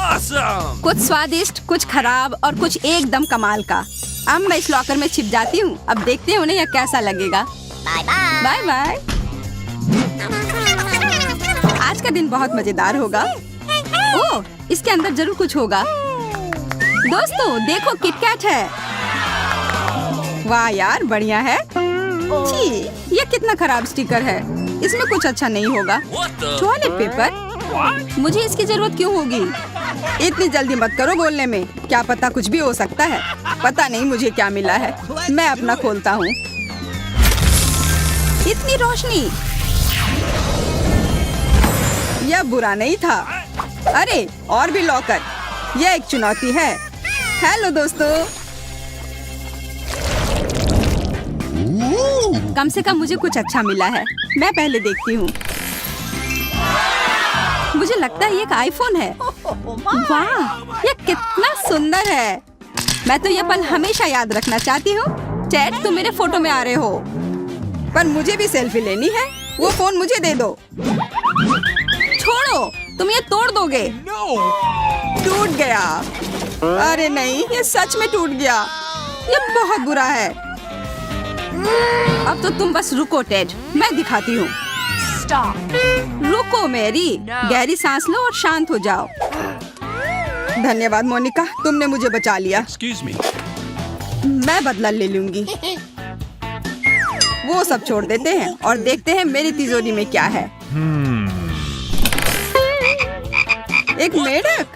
Awesome! कुछ स्वादिष्ट, कुछ खराब और कुछ एकदम कमाल का। अब मैं इस लॉकर में छिप जाती हूँ। अब देखते हैं उन्हें यह कैसा लगेगा। Bye bye. Bye bye. आज का दिन बहुत मजेदार होगा। ओह, इसके अंदर जरूर कुछ होगा। दोस्तों देखो, किटकैट है। वाह यार, बढ़िया है। छी, ये कितना खराब स्टिकर है। इसमें कुछ अच्छा नहीं होगा। What the? Toilet paper? मुझे इसकी जरूरत क्यों होगी? इतनी जल्दी मत करो बोलने में। क्या पता कुछ भी हो सकता है। पता नहीं मुझे क्या मिला है। मैं अपना खोलता हूँ। इतनी रोशनी, यह बुरा नहीं था। अरे, और भी लॉकर। यह एक चुनौती है। हेलो दोस्तों। कम से कम मुझे कुछ अच्छा मिला है। मैं पहले देखती हूँ। मुझे लगता है ये एक आईफोन है। वाह, ये कितना सुंदर है। मैं तो ये पल हमेशा याद रखना चाहती हूँ। टेड, तुम मेरे फोटो में आ रहे हो। पर मुझे भी सेल्फी लेनी है। वो फोन मुझे दे दो। छोड़ो, तुम ये तोड़ दोगे। टूट गया। अरे नहीं, ये सच में टूट गया। ये बहुत बुरा है। अब तो तुम बस रुको टेड, मैं दिखाती हूँ। रुको मेरी। गहरी सांस लो और शांत हो जाओ। धन्यवाद मोनिका, तुमने मुझे बचा लिया। Excuse me. मैं बदला ले लूंगी। वो सब छोड़ देते हैं और देखते हैं मेरी तिजोरी में क्या है। एक मेढक।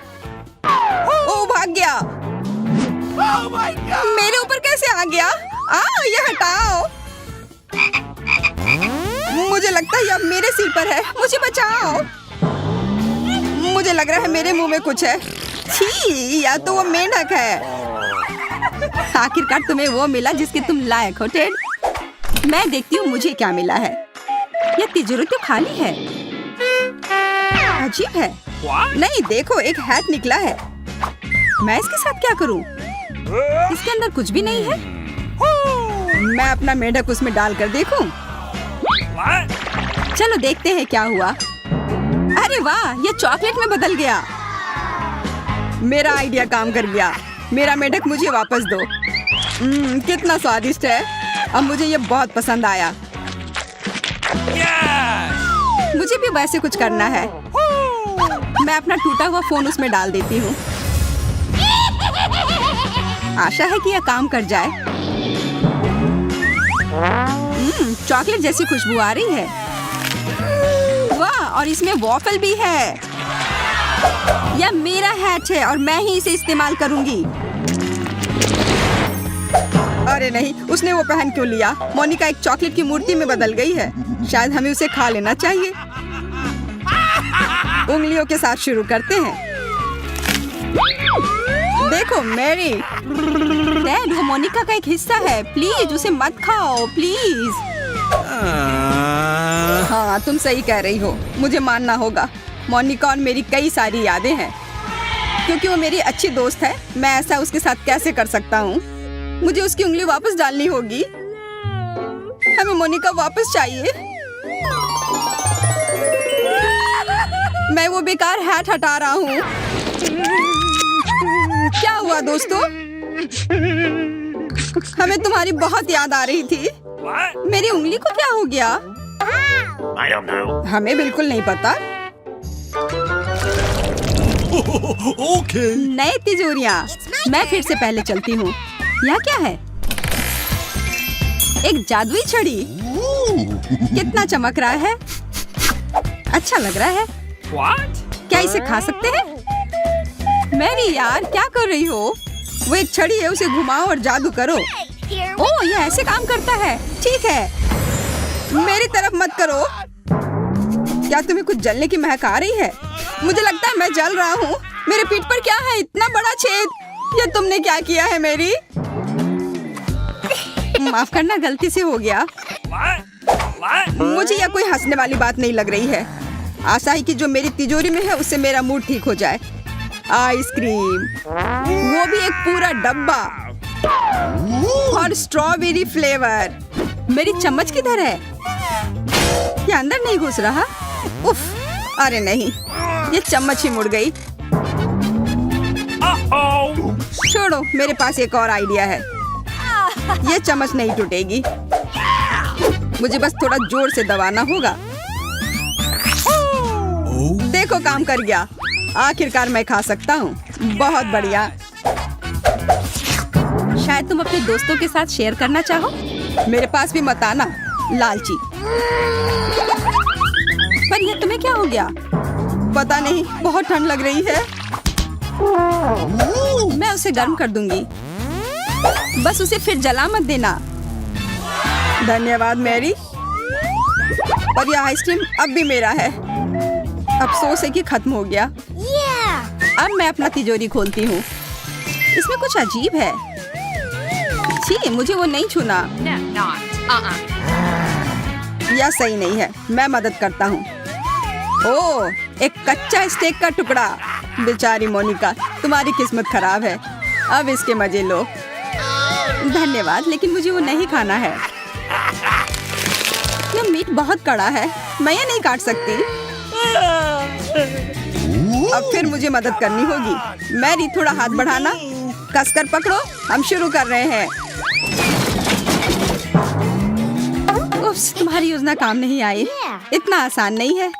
ओ, भाग गया। मेरे ऊपर कैसे आ गया? ये हटाओ। मुझे लगता है ये अब मेरे सिर पर है। मुझे बचाओ। मुझे लग रहा है मेरे मुंह में कुछ है। छी, या तो वो मेंढक है। आखिरकार तुम्हें वो मिला जिसके तुम लायक हो टेड। मैं देखती हूँ मुझे क्या मिला है। यह तिजोरी तो खाली है। अजीब है। नहीं, देखो, एक हैट निकला है। मैं इसके साथ क्या करूँ? इसके अंदर कुछ भी नहीं है। मैं अपना मेढक उसमें डालकर देखूं। चलो देखते हैं क्या हुआ। अरे वाह, ये चॉकलेट में बदल गया। मेरा आइडिया काम कर गया। मेरा मेढक मुझे वापस दो। कितना स्वादिष्ट है। अब मुझे ये बहुत पसंद आया। Yes! मुझे भी वैसे कुछ करना है। मैं अपना टूटा हुआ फोन उसमें डाल देती हूँ। आशा है कि यह काम कर जाए। चॉकलेट जैसी खुशबू आ रही है। वाह, और इसमें वॉफल भी है। यह मेरा हैट है और मैं ही इसे इस्तेमाल करूंगी। अरे नहीं, उसने वो पहन क्यों लिया? मोनिका एक चॉकलेट की मूर्ति में बदल गई है। शायद हमें उसे खा लेना चाहिए। उंगलियों के साथ शुरू करते हैं। देखो मेरी। डैड, वो मोनिका का एक हिस्सा है। प्लीज उसे मत खाओ, प्लीज। हाँ, तुम सही कह रही हो। मुझे मानना होगा। मोनिका और मेरी कई सारी यादें हैं। क्योंकि वो मेरी अच्छी दोस्त है, मैं ऐसा उसके साथ कैसे कर सकता हूँ? मुझे उसकी उंगली वापस डालनी होगी। हमें मोनिका वापस चाहिए। मैं वो बेकार हैट हटा रहा हूँ। क्या हुआ दोस्तों? हमें तुम्हारी बहुत याद आ रही थी। What? मेरी उंगली को क्या हो गया? I don't know. हमें बिल्कुल नहीं पता। Okay. नए तिजोरियां। मैं फिर से पहले चलती हूँ। यह क्या है? एक जादुई छड़ी। कितना चमक रहा है। अच्छा लग रहा है। What? क्या इसे खा सकते हैं? मैरी यार, क्या कर रही हो? वो एक छड़ी है, उसे घुमाओ और जादू करो। ओह, यह ऐसे काम करता है। ठीक है, मेरी तरफ मत करो। क्या तुम्हें कुछ जलने की महक आ रही है? मुझे लगता है मैं जल रहा हूँ। मेरे पीठ पर क्या है? इतना बड़ा छेद। ये तुमने क्या किया है मेरी? माफ करना, गलती से हो गया। What? मुझे यह कोई हंसने वाली बात नहीं लग रही है। आशा है कि जो मेरी तिजोरी में है उससे मेरा मूड ठीक हो जाए। आइसक्रीम, वो भी एक पूरा डब्बा, और स्ट्रॉबेरी फ्लेवर। मेरी चम्मच किधर है? ये अंदर नहीं घुस रहा। उफ, अरे नहीं, ये चम्मच ही मुड़ गई। Uh-oh. छोड़ो, मेरे पास एक और आइडिया है। ये चम्मच नहीं टूटेगी। मुझे बस थोड़ा जोर से दबाना होगा। देखो, काम कर गया। आखिरकार मैं खा सकता हूँ। बहुत बढ़िया। शायद तुम अपने दोस्तों के साथ शेयर करना चाहो। मेरे पास भी मत आना, लालची। पर ये तुम्हें क्या हो गया? पता नहीं, बहुत ठंड लग रही है। मैं उसे गर्म कर दूंगी। बस उसे फिर जला मत देना। धन्यवाद मैरी। पर यह आइसक्रीम अब भी मेरा है। अफसोस है कि खत्म हो गया। अब मैं अपना तिजोरी खोलती हूँ। इसमें कुछ अजीब है। छी, मुझे वो नहीं छूना। यह सही नहीं है। मैं मदद करता हूँ। ओह, एक कच्चा स्टेक का टुकड़ा। बेचारी मोनिका, तुम्हारी किस्मत खराब है। अब इसके मजे लो। धन्यवाद, लेकिन मुझे वो नहीं खाना है। यह मीट बहुत कड़ा है। मैं ये नहीं काट सकती। अब फिर मुझे मदद करनी होगी। मैरी, थोड़ा हाथ बढ़ाना। कसकर पकड़ो। हम शुरू कर रहे हैं। उफ्स, तुम्हारी योजना काम नहीं आई। इतना आसान नहीं है।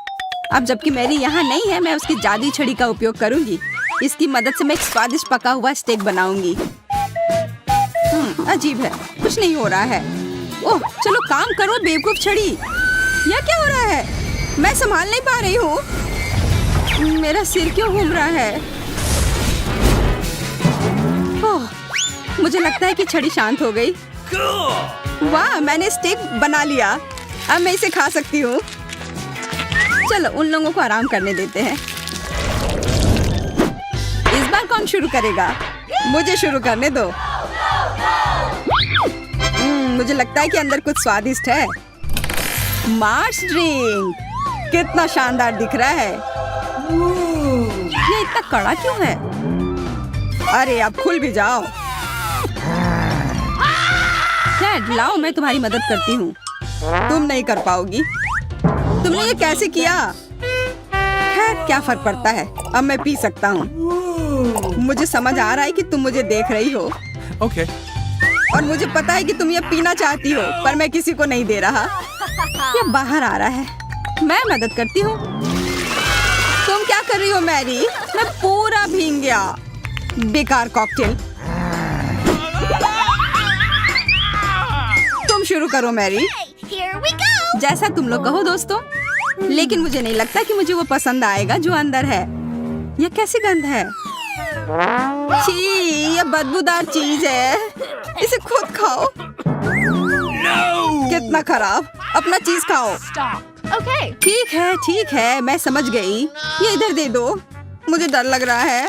अब जबकि मैरी यहाँ नहीं है, मैं उसकी जादुई छड़ी का उपयोग करूंगी। इसकी मदद से मैं एक स्वादिष्ट पका हुआ स्टेक बनाऊंगी। अजीब है, कुछ नहीं हो रहा है। ओह, चलो काम करो बेवकूफ छड़ी। यह क्या हो रहा है? मैं संभाल नहीं पा रही हूँ। मेरा सिर क्यों घूम रहा है? ओह, मुझे लगता है कि छड़ी शांत हो गई। वाह, मैंने स्टेक बना लिया। अब मैं इसे खा सकती हूँ। चलो, उन लोगों को आराम करने देते हैं। इस बार कौन शुरू करेगा? मुझे शुरू करने दो। मुझे लगता है कि अंदर कुछ स्वादिष्ट है। मार्स ड्रिंक कितना शानदार दिख रहा है। ये इतना कड़ा क्यों है? अरे, अब खुल भी जाओ। डैड, लाओ, मैं तुम्हारी मदद करती हूँ। तुम नहीं कर पाओगी। तुमने ये कैसे किया? खैर, क्या फर्क पड़ता है। अब मैं पी सकता हूँ। मुझे समझ आ रहा है कि तुम मुझे देख रही हो। Okay. और मुझे पता है कि तुम ये पीना चाहती हो, पर मैं किसी को नहीं दे रहा। ये बाहर आ रहा है। मैं मदद करती हूँ। तुम क्या कर रही हो मैरी? मैं पूरा भीग गया। बेकार कॉकटेल। तुम शुरू करो मैरी। जैसा तुम लोग कहो दोस्तों। लेकिन मुझे नहीं लगता कि मुझे वो पसंद आएगा जो अंदर है। यह कैसी गंध है? छी, ये बदबूदार चीज है। इसे खुद खाओ। कितना खराब। अपना चीज खाओ। ठीक है, मैं समझ गई। ये इधर दे दो। मुझे डर लग रहा है।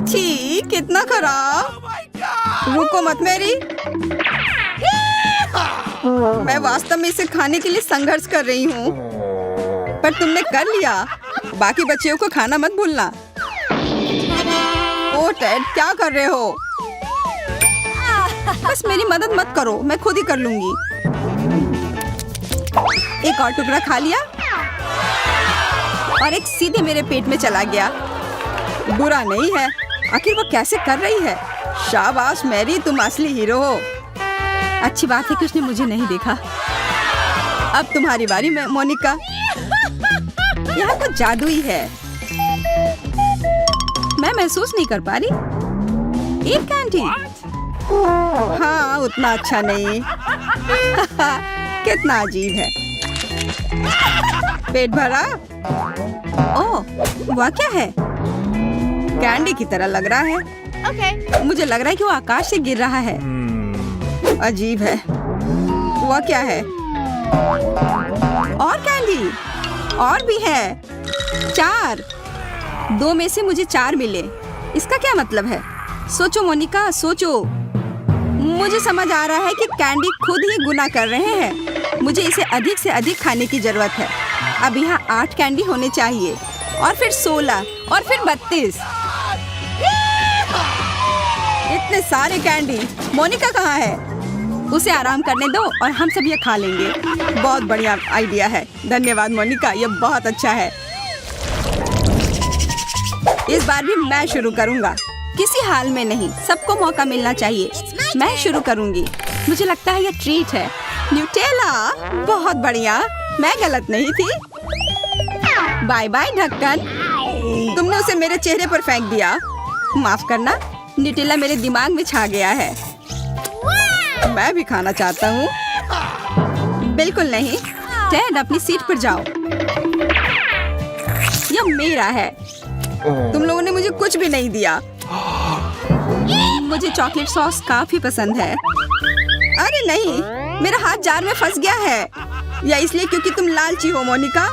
छी, कितना खराब। रुको मत मेरी। मैं वास्तव में इसे खाने के लिए संघर्ष कर रही हूँ, पर तुमने कर लिया। बाकी बच्चों को खाना मत भूलना। ओ टेड, क्या कर रहे हो? बस मेरी मदद मत करो, मैं खुद ही कर लूंगी। एक और टुकड़ा खा लिया और एक सीधे मेरे पेट में चला गया। बुरा नहीं है। आखिर वो कैसे कर रही है? शाबाश मैरी, तुम असली हीरो हो। अच्छी बात है कि उसने मुझे नहीं देखा। अब तुम्हारी बारी में मोनिका। यहाँ कुछ जादुई है। मैं महसूस नहीं कर पा रही। एक कैंडी। हाँ, उतना अच्छा नहीं। कितना अजीब है। पेट भरा? ओह, वह क्या है? कैंडी की तरह लग रहा है। मुझे लग रहा है कि वो आकाश से गिर रहा है। अजीब है। वह क्या है? और कैंडी? और भी है। 4। 2 में से मुझे 4 मिले। इसका क्या मतलब है? सोचो मोनिका, सोचो। मुझे समझ आ रहा है कि कैंडी खुद ही गुनाह कर रहे हैं। मुझे इसे अधिक से अधिक खाने की जरूरत है। अब यहाँ 8 कैंडी होने चाहिए, और फिर 16, और फिर 32। इतने सारे कैंडी। मोनिका कहाँ है? उसे आराम करने दो और हम सब ये खा लेंगे। बहुत बढ़िया आइडिया है। धन्यवाद मोनिका, ये बहुत अच्छा है। इस बार भी मैं शुरू करूंगा। किसी हाल में नहीं, सबको मौका मिलना चाहिए। मैं शुरू करूंगी। मुझे लगता है ये ट्रीट है। न्यूटेला, बहुत बढ़िया, मैं गलत नहीं थी। बाय बाय ढक्कन, तुमने उसे मेरे चेहरे पर फेंक दिया। माफ करना, न्यूटेला मेरे दिमाग में छा गया है। मैं भी खाना चाहता हूँ। बिल्कुल नहीं। टेड, अपनी सीट पर जाओ। यह मेरा है। तुम लोगों ने मुझे कुछ भी नहीं दिया। मुझे चॉकलेट सॉस काफी पसंद है। अरे नहीं, मेरा हाथ जार में फंस गया है। या इसलिए क्योंकि तुम लालची हो मोनिका।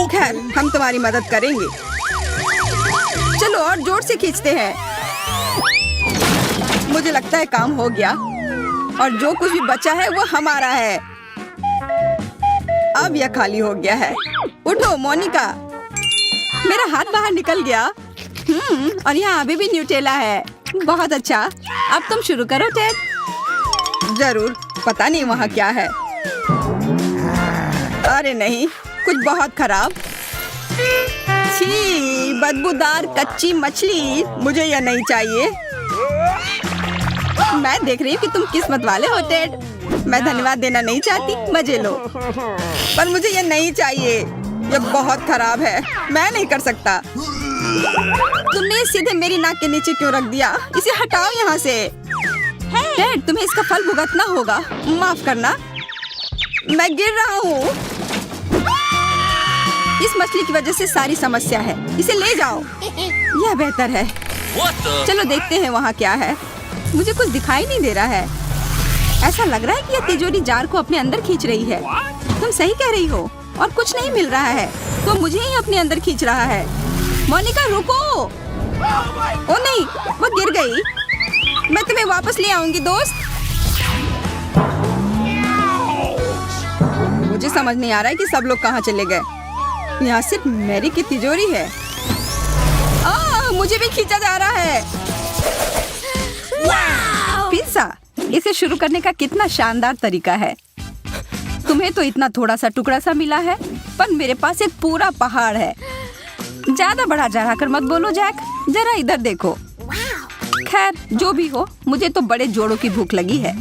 खैर, हम तुम्हारी मदद करेंगे। चलो और जोर से खींचते हैं। मुझे लगता है काम हो गया और जो कुछ भी बचा है वो हमारा है। अब यह खाली हो गया है। उठो मोनिका। मेरा हाथ बाहर निकल गया। और यहाँ अभी भी न्यूटेला है। बहुत अच्छा। अब तुम शुरू करो टेड। जरूर। पता नहीं वहाँ क्या है। अरे नहीं, कुछ बहुत खराब। छी, बदबूदार कच्ची मछली। मुझे यह नहीं चाहिए। मैं देख रही हूँ कि तुम किस्मत वाले हो टेड। मैं धन्यवाद देना नहीं चाहती, मजे लो। पर मुझे यह नहीं चाहिए। यह बहुत खराब है। मैं नहीं कर सकता। तुमने सीधे मेरी नाक के नीचे क्यों रख दिया? इसे हटाओ यहाँ से। टेड, तुम्हें इसका फल भुगतना होगा। माफ करना, मैं गिर रहा हूँ। इस मछली की वजह से सारी समस्या है। इसे ले जाओ। यह बेहतर है। चलो देखते हैं वहाँ क्या है। मुझे कुछ दिखाई नहीं दे रहा है। ऐसा लग रहा है कि यह तिजोरी जार को अपने अंदर खींच रही है। तुम सही कह रही हो और कुछ नहीं मिल रहा है तो मुझे ही अपने अंदर खींच रहा है। मोनिका रुको। ओ नहीं, वो गिर गई। मैं तुम्हें वापस ले आऊंगी दोस्त। मुझे समझ नहीं आ रहा है कि सब लोग कहाँ चले गए। यहाँ सिर्फ मैरी की तिजोरी है। मुझे भी खींचा जा रहा है। पिज़्ज़ा, इसे शुरू करने का कितना शानदार तरीका है। तुम्हें तो इतना थोड़ा सा टुकड़ा सा मिला है, पर मेरे पास एक पूरा पहाड़ है। ज्यादा बढ़ा चढ़ा कर मत बोलो जैक, जरा इधर देखो। खैर, जो भी हो, मुझे तो बड़े जोड़ों की भूख लगी है।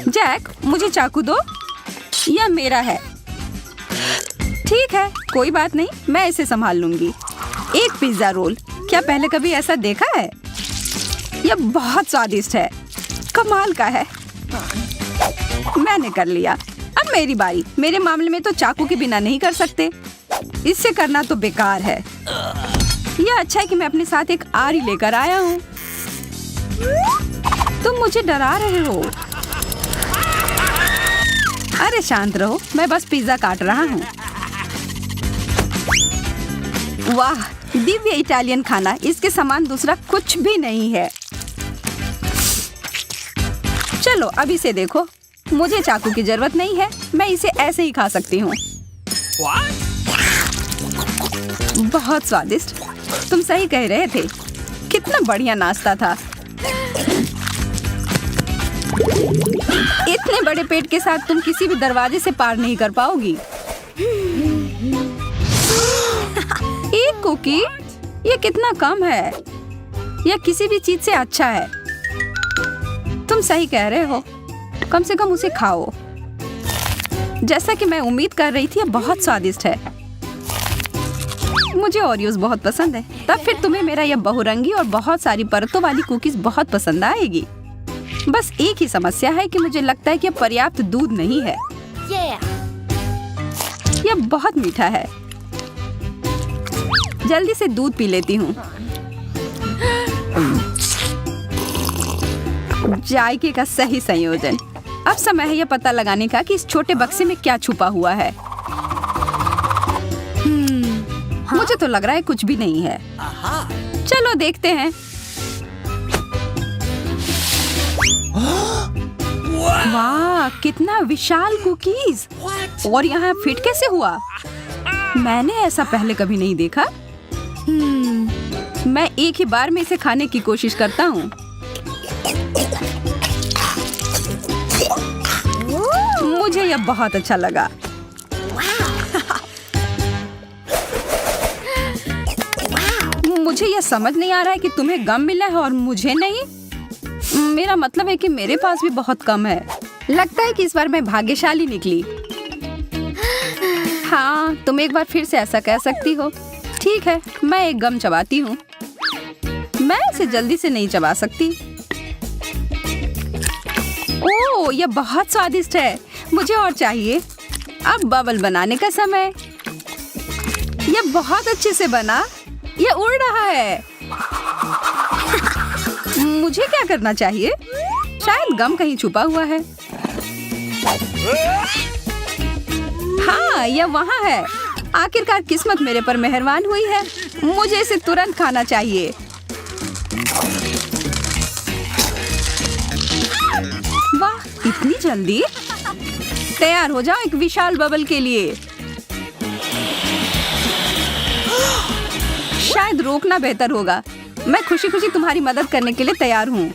जैक, मुझे चाकू दो। यह मेरा है। ठीक है, कोई बात नहीं, मैं इसे संभाल लूंगी। एक पिज्जा रोल, क्या पहले कभी ऐसा देखा है? यह बहुत स्वादिष्ट है, कमाल का है। मैंने कर लिया। अब मेरी बारी। मेरे मामले में तो चाकू के बिना नहीं कर सकते। इससे करना तो बेकार है। यह अच्छा है कि मैं अपने साथ एक आरी लेकर आया हूँ। तुम मुझे डरा रहे हो। अरे शांत रहो, मैं बस पिज्जा काट रहा हूँ। वाह, दिव्य इटालियन खाना। इसके समान दूसरा कुछ भी नहीं है। चलो अब इसे देखो। मुझे चाकू की जरूरत नहीं है, मैं इसे ऐसे ही खा सकती हूँ। बहुत स्वादिष्ट। तुम सही कह रहे थे। कितना बढ़िया नाश्ता था। इतने बड़े पेट के साथ तुम किसी भी दरवाजे से पार नहीं कर पाओगी। एक कुकी, ये कितना कम है। यह किसी भी चीज से अच्छा है। तुम सही कह रहे हो, कम से कम उसे खाओ। जैसा कि मैं उम्मीद कर रही थी, यह बहुत स्वादिष्ट है। मुझे ओरियोज बहुत पसंद है। तब फिर तुम्हें मेरा यह बहुरंगी और बहुत सारी परतों वाली कुकीज बहुत पसंद आएगी। बस एक ही समस्या है कि मुझे लगता है कि यह पर्याप्त दूध नहीं है। यह बहुत मीठा है। जल्दी से दूध पी लेती हूँ। जायके का सही संयोजन। अब समय है यह पता लगाने का कि इस छोटे बक्से में क्या छुपा हुआ है। मुझे तो लग रहा है कुछ भी नहीं है। चलो देखते हैं। वाह, कितना विशाल कुकीज। और यहाँ फिट कैसे हुआ? मैंने ऐसा पहले कभी नहीं देखा। मैं एक ही बार में इसे खाने की कोशिश करता हूँ। मुझे यह बहुत अच्छा लगा। मुझे यह समझ नहीं आ रहा है कि तुम्हें गम मिला है और मुझे नहीं। मेरा मतलब है कि मेरे पास भी बहुत कम है। लगता है कि इस बार मैं भाग्यशाली निकली। हाँ, तुम एक बार फिर से ऐसा कह सकती हो। ठीक है, मैं एक गम चबाती हूँ। मैं इसे जल्दी से नहीं चबा सकती। ओह, यह बहुत स्वादिष्ट है। मुझे और चाहिए। अब बबल बनाने का समय। यह बहुत अच्छे से बना। यह उड़ रहा है। मुझे क्या करना चाहिए? शायद गम कहीं छुपा हुआ है। हाँ, यह वहाँ है। आखिरकार किस्मत मेरे पर मेहरबान हुई है। मुझे इसे तुरंत खाना चाहिए। वाह, इतनी जल्दी? तैयार हो जाओ एक विशाल बबल के लिए। शायद रोकना बेहतर होगा। मैं खुशी खुशी तुम्हारी मदद करने के लिए तैयार हूँ।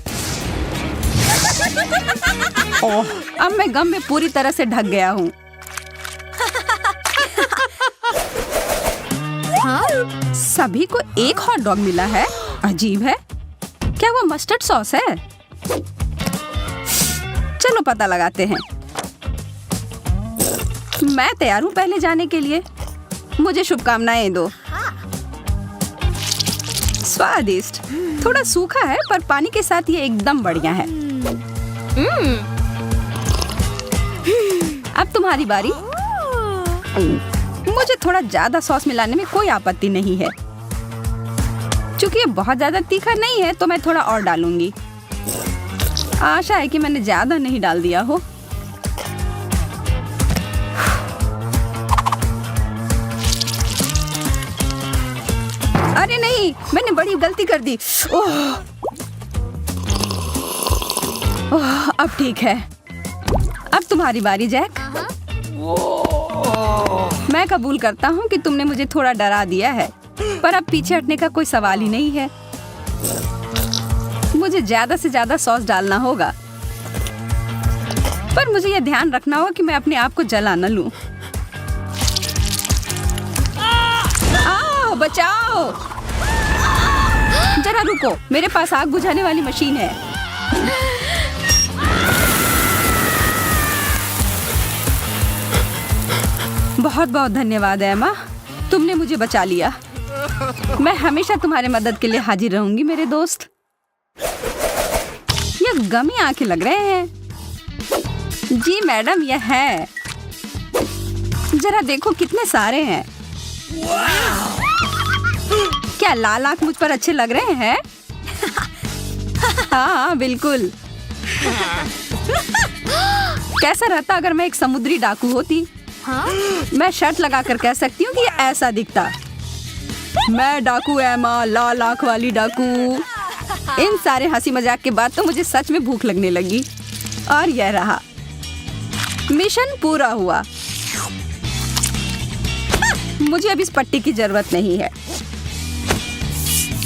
ओह, अब मैं गम में पूरी तरह से ढक गया हूँ। हाँ? सभी को एक हॉट डॉग मिला है। अजीब है। क्या वो मस्टर्ड सॉस है? चलो पता लगाते हैं। मैं तैयार हूँ पहले जाने के लिए। मुझे शुभकामनाएं दो। स्वादिष्ट। थोड़ा सूखा है पर पानी के साथ ये एकदम बढ़िया है। अब तुम्हारी बारी। मुझे थोड़ा ज्यादा सॉस मिलाने में कोई आपत्ति नहीं है। क्योंकि ये बहुत ज्यादा तीखा नहीं है तो मैं थोड़ा और डालूंगी। आशा है कि मैंने ज्यादा नहीं डाल दिया हो। अरे नहीं, मैंने बड़ी गलती कर दी। ओह, अब ठीक है। अब तुम्हारी बारी जैक। मैं कबूल करता हूँ कि तुमने मुझे थोड़ा डरा दिया है, पर अब पीछे हटने का कोई सवाल ही नहीं है। मुझे ज्यादा से ज्यादा सॉस डालना होगा, पर मुझे यह ध्यान रखना होगा कि मैं अपने आप को जला न लूं। आओ, बचाओ। जरा रुको, मेरे पास आग बुझाने वाली मशीन है। बहुत बहुत धन्यवाद एमा, तुमने मुझे बचा लिया। मैं हमेशा तुम्हारे मदद के लिए हाजिर रहूंगी मेरे दोस्त। यह गमी आंखें लग रहे हैं। जी मैडम, यह है। जरा देखो कितने सारे हैं। क्या लाल आंख मुझ पर अच्छे लग रहे हैं? हाँ, बिल्कुल। कैसा रहता अगर मैं एक समुद्री डाकू होती? मैं शर्त लगा कर कह सकती हूँ कि ये ऐसा दिखता। मैं डाकू एमा, लाल आंख वाली डाकू। इन सारे हंसी मजाक के बाद तो मुझे सच में भूख लगने लगी। और यह रहा, मिशन पूरा हुआ। मुझे अब इस पट्टी की जरूरत नहीं है।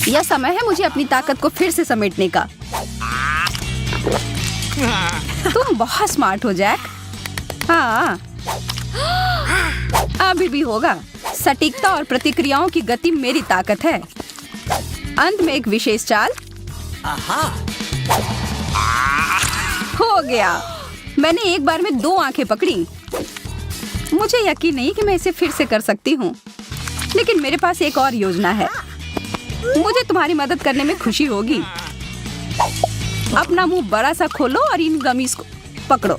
यह समय है मुझे अपनी ताकत को फिर से समेटने का। तुम बहुत स्मार्ट हो जैक। हाँ, अभी भी होगा। सटीकता और प्रतिक्रियाओं की गति मेरी ताकत है। अंत में एक विशेष चाल। हो गया। मैंने एक बार में 2 आंखें पकड़ी। मुझे यकीन नहीं कि मैं इसे फिर से कर सकती हूँ, लेकिन मेरे पास एक और योजना है। मुझे तुम्हारी मदद करने में खुशी होगी। अपना मुंह बड़ा सा खोलो और इन गमीज को पकड़ो।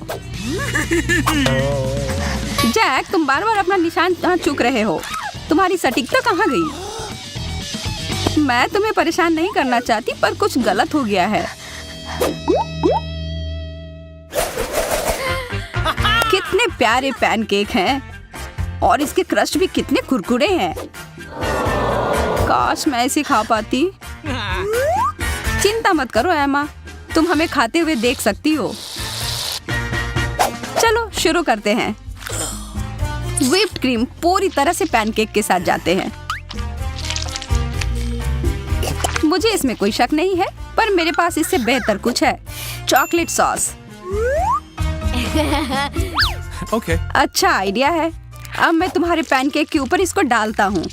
जैक, तुम बार बार अपना निशान चूक रहे हो। तुम्हारी सटीकता कहाँ गई? मैं तुम्हें परेशान नहीं करना चाहती, पर कुछ गलत हो गया है। कितने प्यारे पैनकेक हैं और इसके क्रस्ट भी कितने कुरकुरे हैं। काश मैं इसे खा पाती। चिंता मत करो एमा, तुम हमें खाते हुए देख सकती हो। चलो शुरू करते हैं। व्हिप्ड क्रीम पूरी तरह से पैनकेक के साथ जाते हैं। मुझे इसमें कोई शक नहीं है, पर मेरे पास इससे बेहतर कुछ है। Chocolate sauce. Okay. अच्छा आइडिया है। अब मैं तुम्हारे पैनकेक के ऊपर इसको डालता हूँ।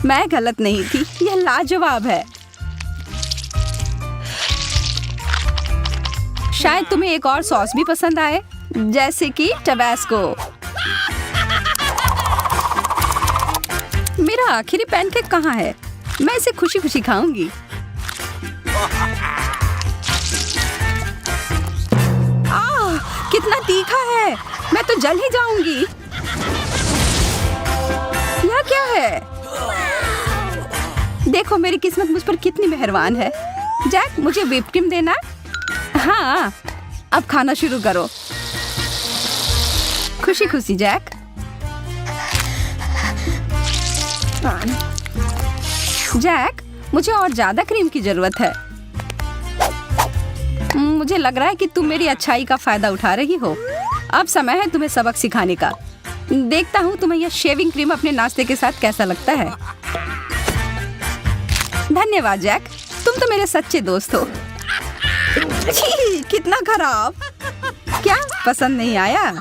मैं गलत नहीं थी, यह लाजवाब है। शायद तुम्हें एक और सॉस भी पसंद आए, जैसे कि टबैस्को। मेरा आखिरी पैनकेक कहाँ है? मैं इसे खुशी खुशी खाऊंगी। कितना तीखा है, मैं तो जल ही जाऊंगी। यह क्या है? देखो मेरी किस्मत मुझ पर कितनी मेहरबान है। जैक, मुझे व्हिप क्रीम देना। हाँ, अब खाना शुरू करो। खुशी खुशी जैक। जैक, मुझे और ज्यादा क्रीम की जरूरत है। मुझे लग रहा है कि तुम मेरी अच्छाई का फायदा उठा रही हो। अब समय है तुम्हें सबक सिखाने का। देखता हूँ तुम्हें यह शेविंग क्रीम अपने नाश्ते के साथ कैसा लगता है। धन्यवाद जैक, तुम तो मेरे सच्चे दोस्त हो। छी, कितना खराब। क्या पसंद नहीं आया?